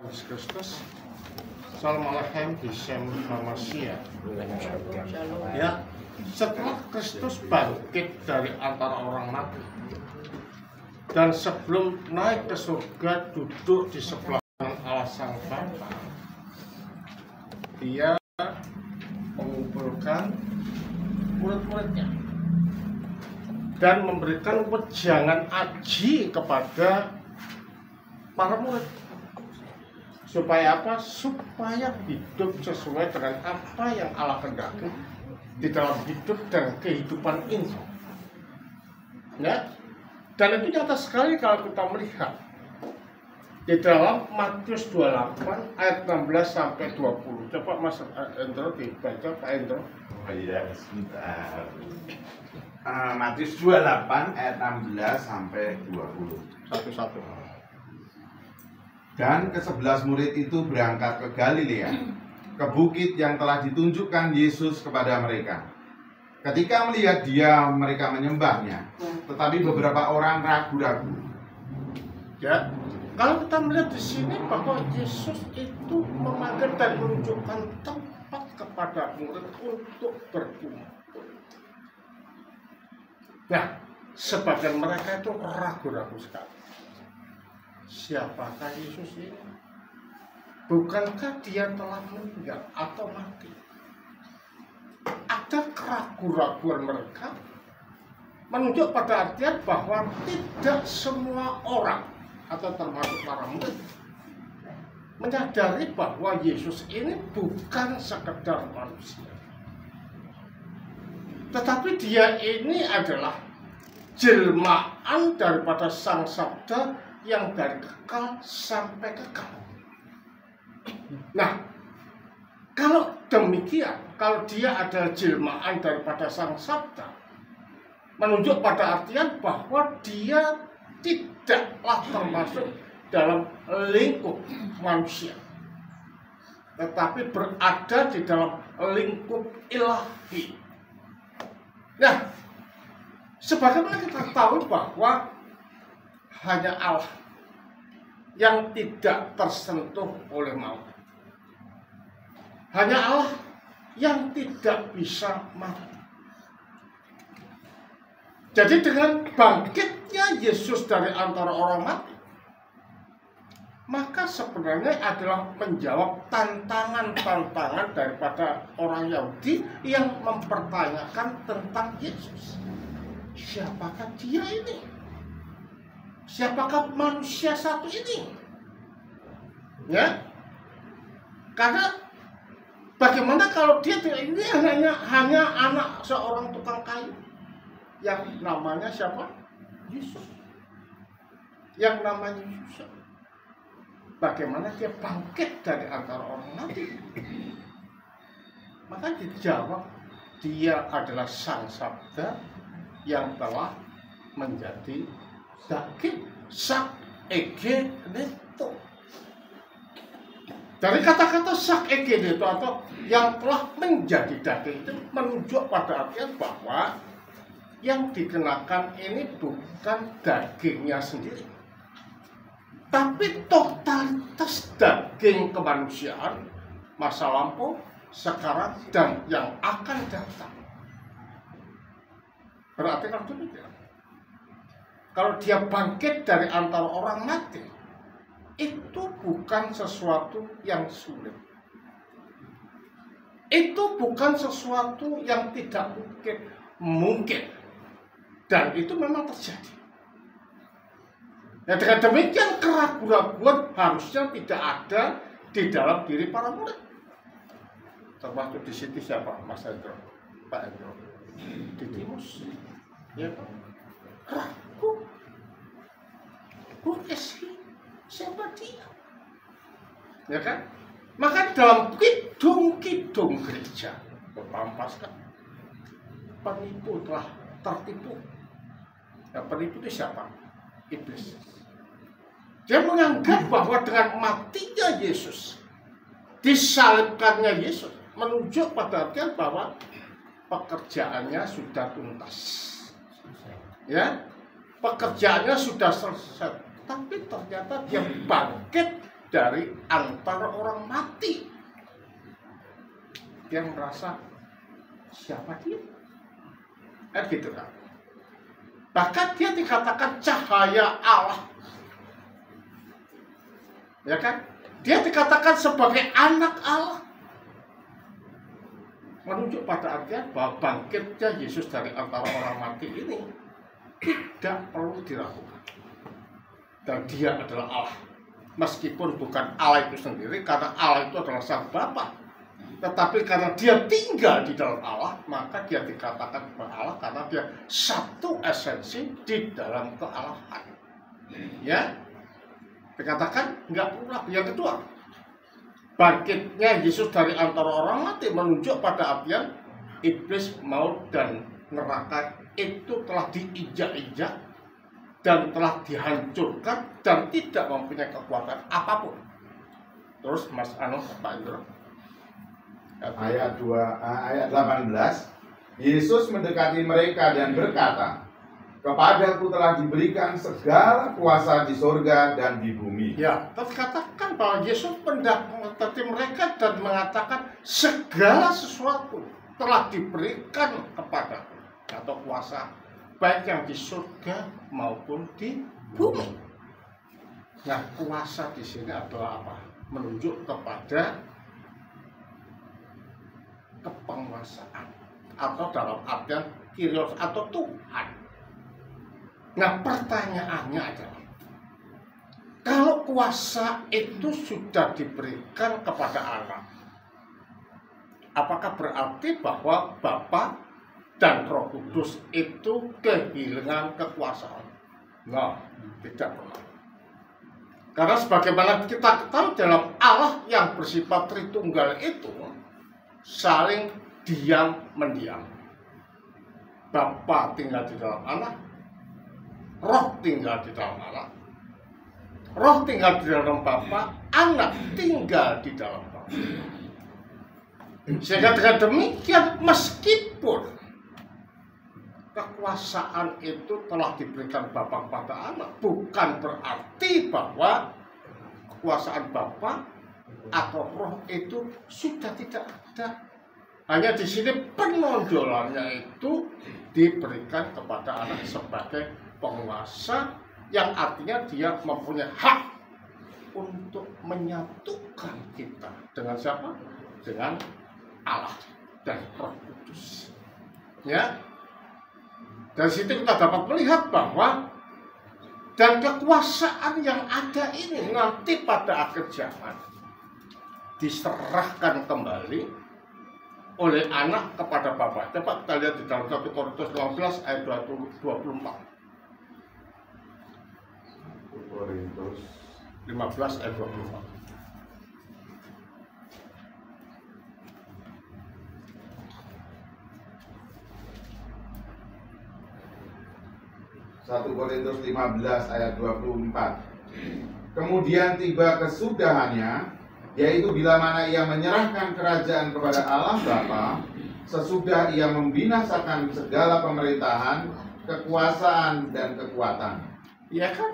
Yesus Kristus. Salam Aleichem Bishem Hamashiach. Ya, setelah Kristus bangkit dari antara orang mati dan sebelum naik ke surga duduk di sebelah kanan Allah Sang Bapa, Dia mengumpulkan murid-muridnya dan memberikan wejangan aji kepada para murid. Supaya apa? Supaya hidup sesuai dengan apa yang Allah kehendaki di dalam hidup dan kehidupan ini. Ya? Dan itu nyata sekali kalau kita melihat di dalam Matius 28 ayat 16 sampai 20. Coba Mas Endro dibaca, Pak Endro. Oh iya, sebentar. Matius 28 ayat 16 sampai 20. Satu-satu. Dan ke-11 murid itu berangkat ke Galilea, ke bukit yang telah ditunjukkan Yesus kepada mereka. Ketika melihat Dia, mereka menyembahnya, tetapi beberapa orang ragu-ragu. Ya, kalau kita melihat di sini bahwa Yesus itu memanggil dan menunjukkan tempat kepada murid untuk berkumpul. Nah, sebagian mereka itu ragu-ragu sekali. Siapakah Yesus ini? Bukankah Dia telah meninggal atau mati? Ada keraguan-raguan mereka menunjuk pada artian bahwa tidak semua orang atau termasuk para murid menyadari bahwa Yesus ini bukan sekedar manusia, tetapi Dia ini adalah jelmaan daripada Sang Sabda yang dari kekal sampai kekal. Nah, kalau demikian, kalau Dia adalah jelmaan daripada Sang Sabda, menunjuk pada artian bahwa Dia tidaklah termasuk dalam lingkup manusia, tetapi berada di dalam lingkup ilahi. Nah, sebagaimana kita tahu bahwa hanya Allah yang tidak tersentuh oleh maut. Hanya Allah yang tidak bisa mati. Jadi dengan bangkitnya Yesus dari antara orang mati, maka sebenarnya adalah menjawab tantangan-tantangan daripada orang Yahudi yang mempertanyakan tentang Yesus. Siapakah Dia ini? Siapakah manusia satu ini? Ya, karena bagaimana kalau Dia ini hanya anak seorang tukang kayu yang namanya siapa? Yesus. Yang namanya Yesus. Bagaimana Dia bangkit dari antara orang mati? Maka dijawab, Dia adalah Sang Sabda yang telah menjadi daging, sak ege neto. Dari kata-kata sak ege neto atau yang telah menjadi daging itu menunjuk pada artian bahwa yang dikenakan ini bukan dagingnya sendiri, tapi totalitas daging kemanusiaan masa lampau, sekarang, dan yang akan datang. Berarti kalau demikian, kalau Dia bangkit dari antara orang mati, itu bukan sesuatu yang sulit. Itu bukan sesuatu yang tidak mungkin. Dan itu memang terjadi. Nah, dengan demikian keraguan-keraguan harusnya tidak ada di dalam diri para murid. Termasuk di situ siapa? Mas Endro, Pak Endro, Didimus, ya Pak? Ragu. Who is he? Siapa Dia? Ya kan? Maka dalam kidung-kidung gereja berpampaskan penipu telah tertipu. Ya, penipu itu siapa? Iblis. Dia menganggap bahwa dengan matinya Yesus, disalibkannya Yesus, menunjuk pada artian bahwa pekerjaannya sudah tuntas. Ya, pekerjaannya sudah selesai. Tapi ternyata Dia bangkit dari antara orang mati. Dia merasa siapa dia? Kan gitu kan. Bahkan dia dikatakan cahaya Allah. Ya kan? Dia dikatakan sebagai anak Allah. Menunjuk pada artian bahwa bangkitnya Yesus dari antara orang mati ini tidak perlu diragukan. Dan dia adalah Allah. Meskipun bukan Allah itu sendiri, karena Allah itu adalah Sang Bapa. Tetapi karena dia tinggal di dalam Allah, maka dia dikatakan Allah karena dia satu esensi di dalam kealahan. Ya, dikatakan nggak perlu ragu. Yang kedua, bangkitnya Yesus dari antara orang mati menunjuk pada artian iblis, maut, dan neraka itu telah diinjak-injak dan telah dihancurkan dan tidak mempunyai kekuatan apapun. Terus Mas Pak Indro. Ayat 18, Yesus mendekati mereka dan berkata, "Kepadaku telah diberikan segala kuasa di surga dan di bumi." Ya, terkatakan bahwa Yesus mendekati mereka dan mengatakan segala sesuatu telah diberikan kepadaku, atau kuasa baik yang di surga maupun di bumi. Nah, kuasa di sini adalah apa? Menunjuk kepada kepenguasaan, atau dalam artian Kyrios atau Tuhan. Nah, pertanyaannya adalah, kalau kuasa itu sudah diberikan kepada anak, apakah berarti bahwa Bapa dan Roh Kudus itu kehilangan kekuasaan? Nah, tidak pernah. Karena sebagaimana kita ketahui dalam Allah yang bersifat Tritunggal itu saling diam-mendiam. Bapa tinggal di dalam anak, Roh tinggal di dalam anak, Roh tinggal di dalam Bapa, anak tinggal di dalam Bapa. Sehingga dengan demikian, meskipun kekuasaan itu telah diberikan Bapa kepada anak, bukan berarti bahwa kekuasaan Bapa atau Roh itu sudah tidak ada. Hanya di sini penonjolannya itu diberikan kepada anak sebagai penguasa, yang artinya dia mempunyai hak untuk menyatukan kita dengan siapa? Dengan Allah dan Roh Kudus. Ya. Dari situ kita dapat melihat bahwa dan kekuasaan yang ada ini nanti pada akhir zaman diserahkan kembali oleh anak kepada Bapa. Coba kita lihat di dalam 1 Korintus 15 ayat 24. 1 Korintus 15 ayat 24. Korintus 15 ayat 24. Kemudian tiba kesudahannya, yaitu bila mana ia menyerahkan kerajaan kepada Allah Bapa, sesudah ia membinasakan segala pemerintahan, kekuasaan, dan kekuatan. Ya kan?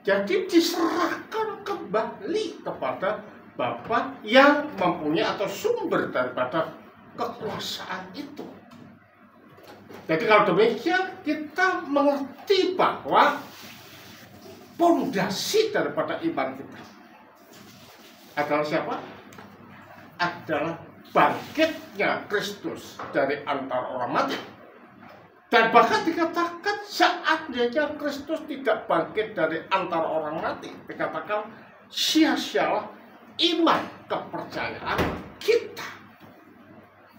Jadi diserahkan kembali kepada Bapa yang mempunyai atau sumber daripada kekuasaan itu. Jadi kalau demikian, kita mengerti bahwa pondasi daripada iman kita adalah siapa? Adalah bangkitnya Kristus dari antara orang mati. Dan bahkan dikatakan seandainya Kristus tidak bangkit dari antara orang mati, dikatakan sia-sialah iman kepercayaan kita.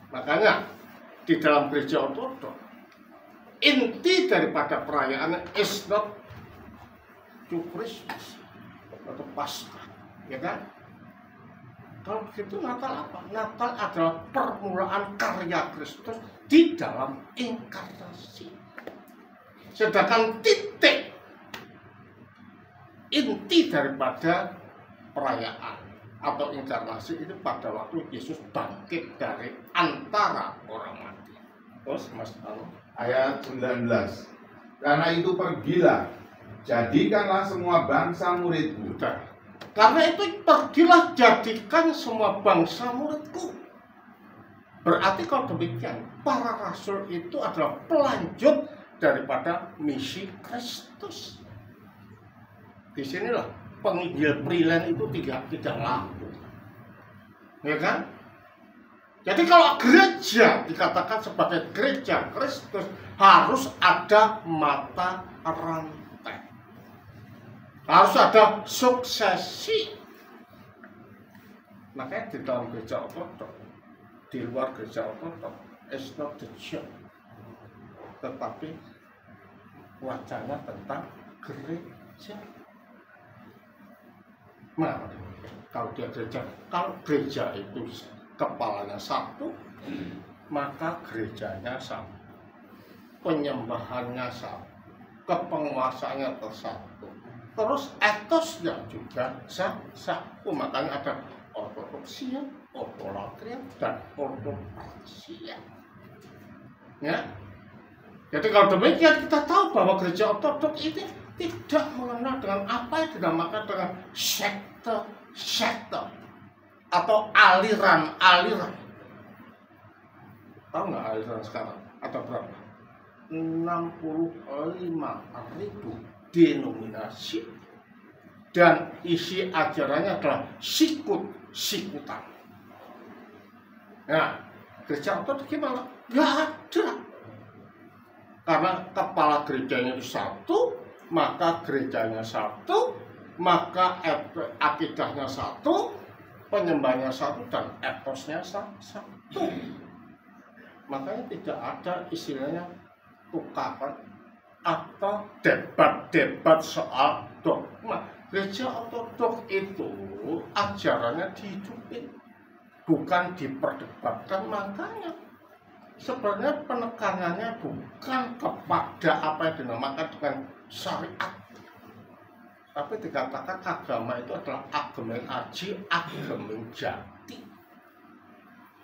Makanya di dalam gereja Ortodok, inti daripada perayaan is not to Christmas atau Paskah, ya kan? Kalau begitu Natal apa? Natal adalah permulaan karya Kristus di dalam inkarnasi. Sedangkan titik inti daripada perayaan atau inkarnasi itu pada waktu Yesus bangkit dari antara orang mati. Terus Mas Anu. Ayat 19. Karena itu pergilah, jadikanlah semua bangsa muridku. Sudah. Karena itu pergilah jadikan semua bangsa muridku. Berarti kalau demikian, para rasul itu adalah pelanjut daripada misi Kristus. Disinilah penginjil freelance itu tidak laku, ya kan? Jadi kalau gereja dikatakan sebagai gereja Kristus, harus ada mata rantai, harus ada suksesi. Makanya di dalam gereja ortodok, di luar gereja ortodok, it's not the church, tetapi wacana tentang gereja. Nah, kalau gereja itu kepalanya satu, maka gerejanya satu, penyembahannya satu, kepenguasaannya tersatu, terus etosnya juga satu. Makanya ada ortodoksia, ortolatria, dan ortopraxia. Ya, jadi kalau demikian kita tahu bahwa gereja ortodok ini tidak mengenal dengan apa yang dinamakan dengan sekte atau aliran-aliran. Tahu nggak aliran sekarang? Ada berapa? 65.000 denominasi, dan isi ajarannya adalah sikut-sikutan. Nah, gereja ortodok gimana? Nggak ada. Karena kepala gerejanya itu satu, maka gerejanya satu, maka akidahnya satu, penyembahnya satu, dan etosnya satu. Makanya tidak ada istilahnya tukaran atau debat-debat soal dogma. Gereja ortodok itu ajarannya dihidupin, bukan diperdebatkan. Makanya sebenarnya penekanannya bukan kepada apa yang dinamakan dengan syariat, tapi dikatakan agama itu adalah agama aji, agama jati.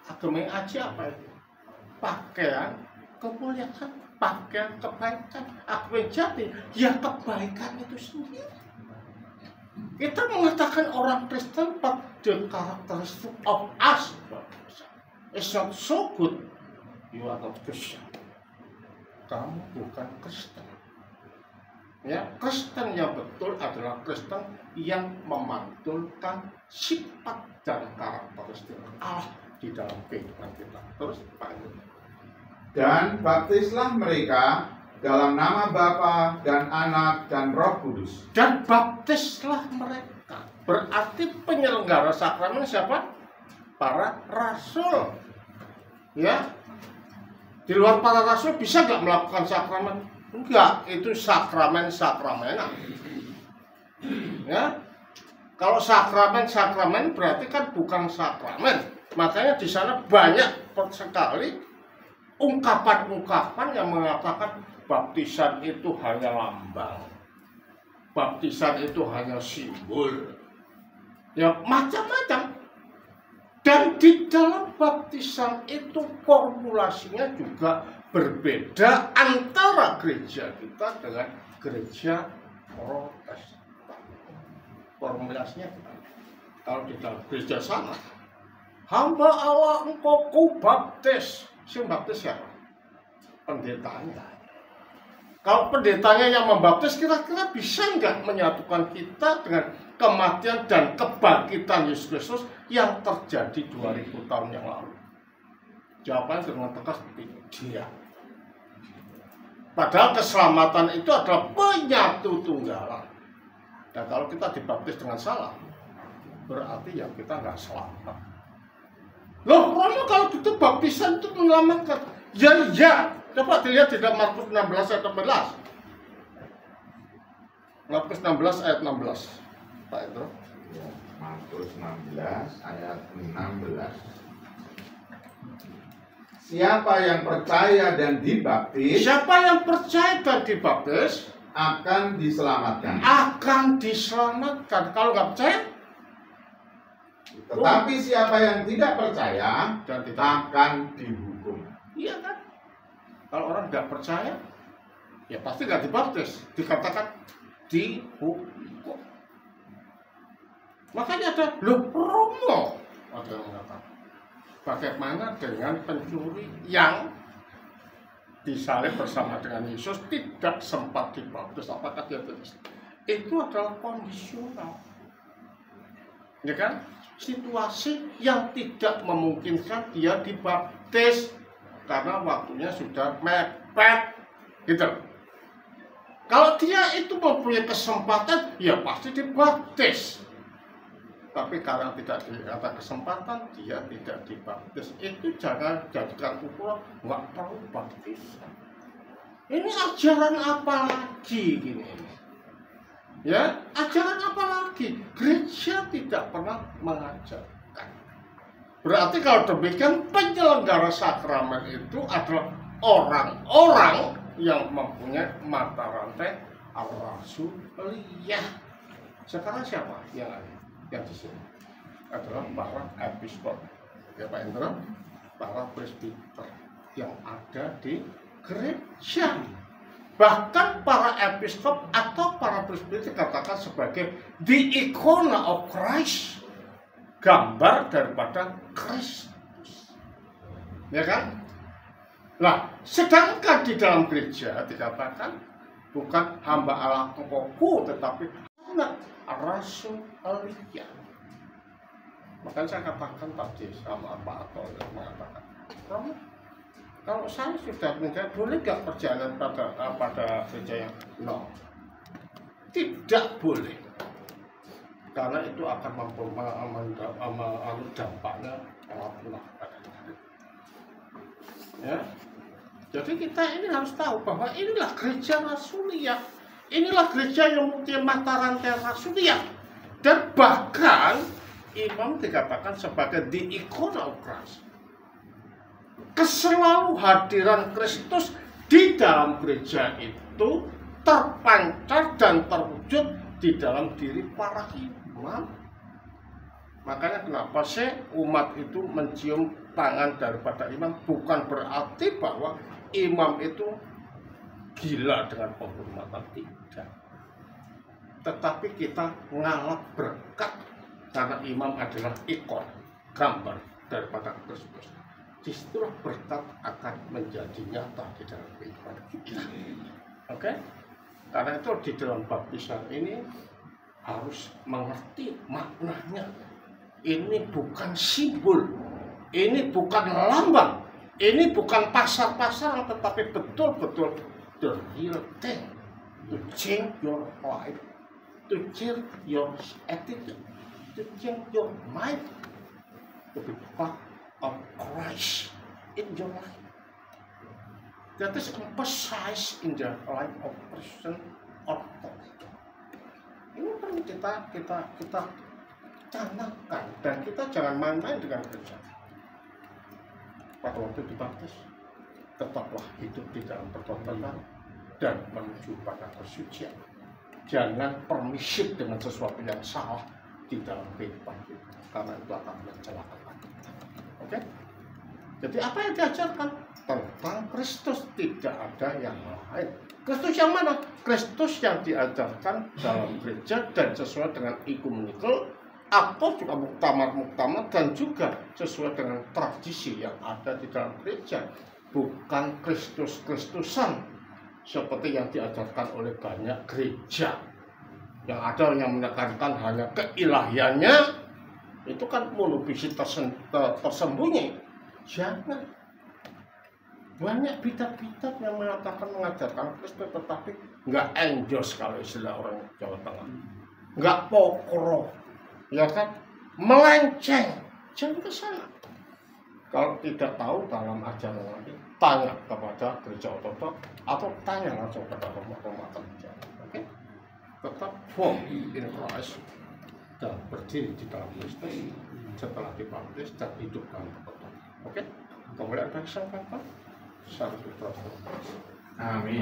Agama aji apa itu? Pakaian kemuliaan, pakaian kebaikan. Agama jati ya kebaikan itu sendiri. Kita mengatakan orang Kristen, but the characteristic of us is not so good. You are not Christian. Kamu bukan Kristen. Ya, Kristen yang betul adalah Kristen yang memantulkan sifat dan karakteristik Allah di dalam kehidupan kita. Terus panggil. Dan baptislah mereka dalam nama Bapa dan Anak dan Roh Kudus. Dan baptislah mereka. Berarti penyelenggara sakramen siapa? Para rasul. Ya. Di luar para rasul bisa nggak melakukan sakramen? Enggak, itu sakramen-sakramenan. Ya. Kalau sakramen berarti kan bukan sakramen. Makanya di sana banyak sekali ungkapan-ungkapan yang mengatakan baptisan itu hanya lambang, baptisan itu hanya simbol, ya macam-macam. Dan di dalam baptisan itu formulasinya juga berbeda antara gereja kita dengan gereja Protestan. Formulasinya kalau di dalam gereja sana, hamba Allah engkau kubaptis. Sing baptis siapa? Pendetanya. Kalau pendetanya yang membaptis, kira-kira bisa nggak menyatukan kita dengan kematian dan kebangkitan Yesus Kristus yang terjadi 2000 tahun yang lalu? Jawabannya dengan tegas tidak. Padahal keselamatan itu adalah penyatu tunggalan. Dan kalau kita dibaptis dengan salah, berarti ya kita nggak selamat. Loh, Romo kalau gitu baptisan itu menyelamatkan. Ya, ya. Coba dilihat di dalam Markus 16 ayat 16. Markus 16 ayat 16. Pak Endro. Ya, Markus 16 ayat 16. Siapa yang percaya dan dibaptis? Siapa yang percaya dan dibaptis akan diselamatkan. Akan diselamatkan. Kalau nggak percaya? Tetapi siapa yang tidak percaya dan tidak akan dihukum. Iya kan? Kalau orang nggak percaya, ya pasti nggak dibaptis. Dikatakan dihukum. Makanya ada Romo, ada yang mengatakan, bagaimana dengan pencuri yang disalib bersama dengan Yesus tidak sempat dibaptis? Apakah dia tidak? Itu adalah kondisional, ya kan? Situasi yang tidak memungkinkan dia dibaptis karena waktunya sudah mepet, gitu. Kalau dia itu mempunyai kesempatan, ya pasti dibaptis. Tapi karena tidak ada kesempatan, dia tidak dibaptis. Itu jangan jadikan ukuran, nggak perlu baptisan. Ini ajaran apa lagi gini? Ya, ajaran apa lagi? Gereja tidak pernah mengajarkan. Berarti kalau demikian, penyelenggara sakramen itu adalah orang-orang yang mempunyai mata rantai rasuliah. Sekarang siapa yang ada? Yang di sini adalah para episkop, ya Pak Indra, para presbiter yang ada di gereja. Bahkan para episkop atau para presbiter dikatakan sebagai the icona of Christ, gambar daripada Kristus, ya kan? Nah, sedangkan di dalam gereja dikatakan bukan hamba Allah Tuhanku, tetapi anak rasuliah. Makanya saya katakan tadi sama Pak Ato yang mengatakan, kalau saya sudah meninggal, boleh nggak perjalanan pada gereja yang no? Tidak boleh, karena itu akan mempengaruhi dampaknya punah pada hari. Ya, jadi kita ini harus tahu bahwa inilah gereja rasuliah. Inilah gereja yang mempunyai mata rantai rasuliah. Dan bahkan imam dikatakan sebagai the icona of Christ. Keselalu hadiran Kristus di dalam gereja itu terpancar dan terwujud di dalam diri para imam. Makanya kenapa sih umat itu mencium tangan daripada imam? Bukan berarti bahwa imam itu gila dengan penghormatan, tidak. Tetapi kita ngalap berkat karena imam adalah ikon, gambar daripada Kristus. Disitulah berkat akan menjadi nyata di dalam kehidupan kita. Oke? Karena itu di dalam baptisan ini harus mengerti maknanya. Ini bukan simbol, ini bukan lambang, ini bukan pasar-pasaran, tetapi betul-betul the real thing to change your life, to change your attitude, to change your mind, to be part of Christ in your life. That is emphasized in the life of Christian Orthodox. Ini perlu kita canangkan, dan kita jangan main-main dengan gereja. Pada waktu dibaptis, tetaplah hidup di dalam pertobatan dan menuju pada kesucian. Jangan permisif dengan sesuatu yang salah di dalam kehidupan kita, karena itu akan mencelakakan kita. Oke? Jadi apa yang diajarkan tentang Kristus, tidak ada yang lain. Kristus yang mana? Kristus yang diajarkan dalam gereja dan sesuai dengan ekumenikal, atau juga muktamar-muktamar, dan juga sesuai dengan tradisi yang ada di dalam gereja. Bukan Kristus-Kristusan seperti yang diajarkan oleh banyak gereja. Yang ada yang menekankan hanya keilahiannya, itu kan monofisik tersembunyi. Jangan. Banyak bidat-bidat yang mengajarkan Kristus, tetapi nggak enjos kalau istilah orang Jawa Tengah. Nggak pokro, ya kan? Melenceng. Jangan ke sana. Kalau tidak tahu dalam ajaran lagi, tanya kepada gereja ortodok atau tanya langsung kepada rumah-rumah gereja. Oke? Tetap firm in Christ dan berdiri di dalam Kristus setelah dibaptis dan hidup dalam pertobatan. Oke? Kemudian ada kesempatan. Amin.